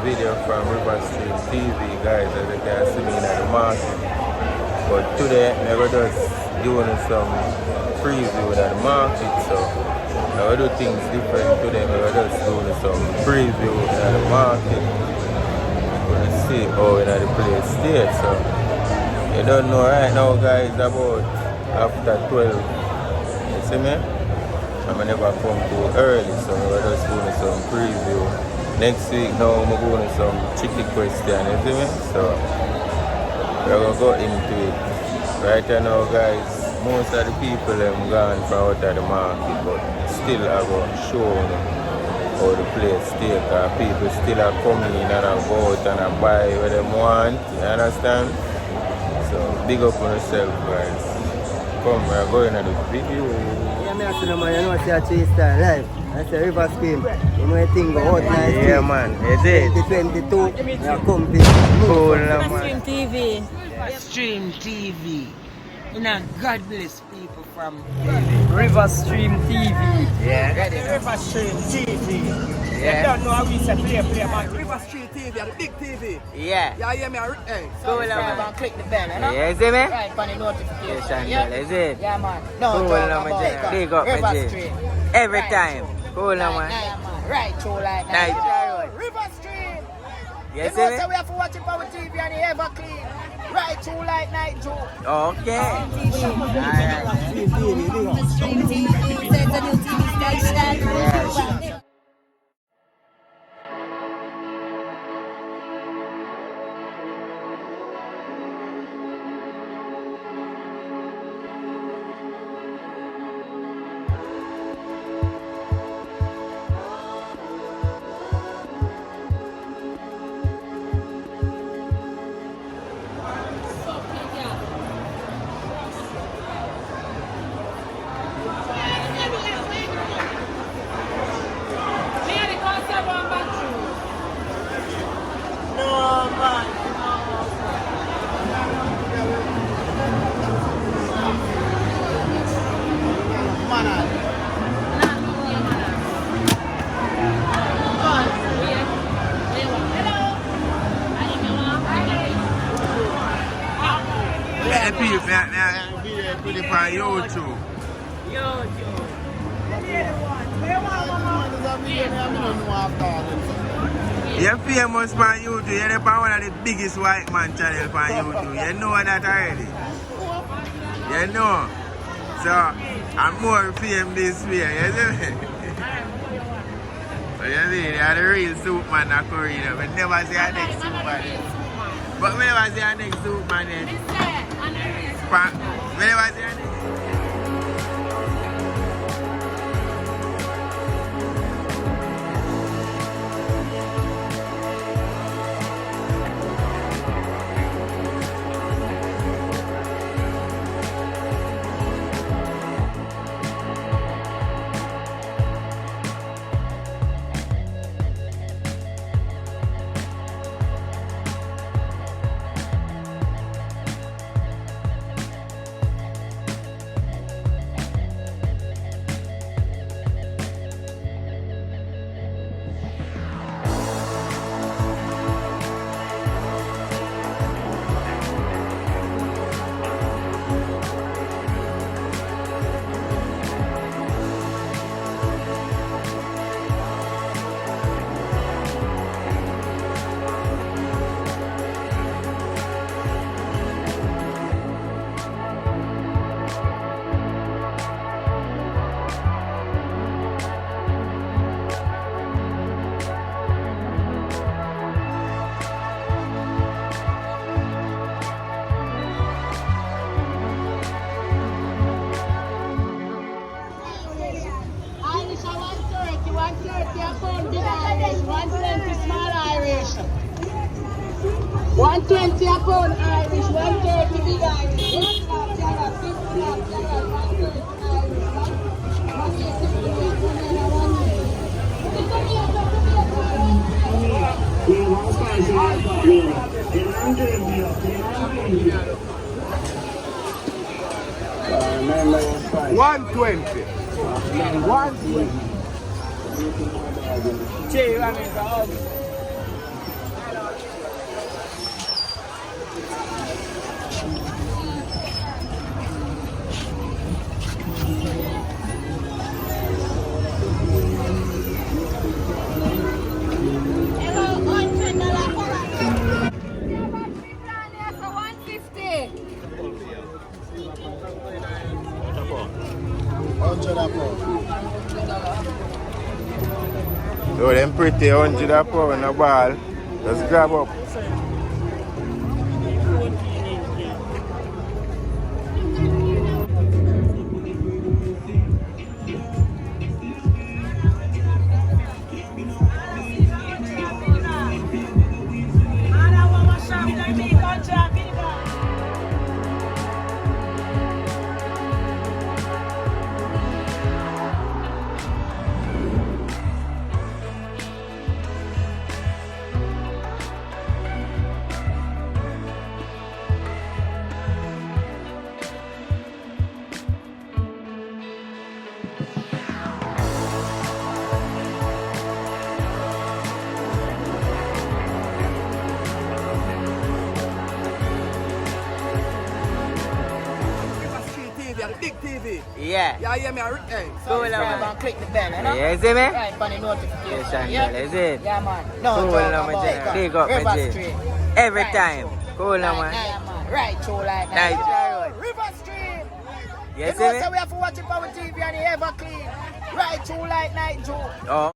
video from Rivastream TV, guys, as you can see me in the market. But today, I'm going to just doing some preview in the market, so I'm going to do things different today. I'm going to just doing some preview in the market. Let's see how in the place there. So you don't know right now, guys, about after 12. You see me? I'm never come too early, so we're just doing some preview. Next week now I'm going to some tricky question, you see me? So we're going to go into it. Right now, guys, most of the people have gone from out of the market, but still I'm going to show them how the place stay, because people still are coming in and I go out and I buy what they want, you understand? So big up on yourself, guys. Come, we're going to the video. I see no man, you know I see a chase style live. I say Rivastream. You know a thing go out nice. Yeah man, you did. 2022, we are coming. Cool man. Rivastream TV. Rivastream TV. You know, God bless people from Rivastream TV. Yeah. Rivastream TV. Yeah. You don't know how we say play, man. Rivastream TV, the big TV. Yeah. Yeah, hear me? Hey. Go and click the bell, you know? Yeah, you see me? Right, for the notification. Yeah, is it? Yeah, man. No, Cool talk now, my about J. Big up, my J. Rivastream. Every Right. time. Cool now, man. Right, through like Nice. that. Rivastream. You You see know, me? so we have to watch it on TV and it ever clean. Right, through like night, too. Okay. Alright. Rivastream TV. There's a new TV station. Yeah. Yeah, people, now, put it on YouTube. You're famous on YouTube. You're one of the biggest white man channel on YouTube. You know that already. You know. So, I'm more famous this way. You see me? So, you see, you're the real Superman of Korea. We never see our next Superman. But we never see our next Superman then. We never see our next. $120 a pound Irish, $130 big Irish. $120. So them pretty 100 a pound a ball. Just grab up. Big TV. Yeah. Yeah, hear me? Hey, Cool, man. Click the bell, you know? Yeah, see me? Right, for the notification. Yeah, is it? Yeah, man. No, Cool, joke man. about Big up, Rivastream. Every Right, time. so. Cool, man. Yeah, man. Right, so like that. Nice. Yo, Rivastream. You You see know, me? so we have to watch it on TV and the ever clean. Right, so like night, Joe. Oh.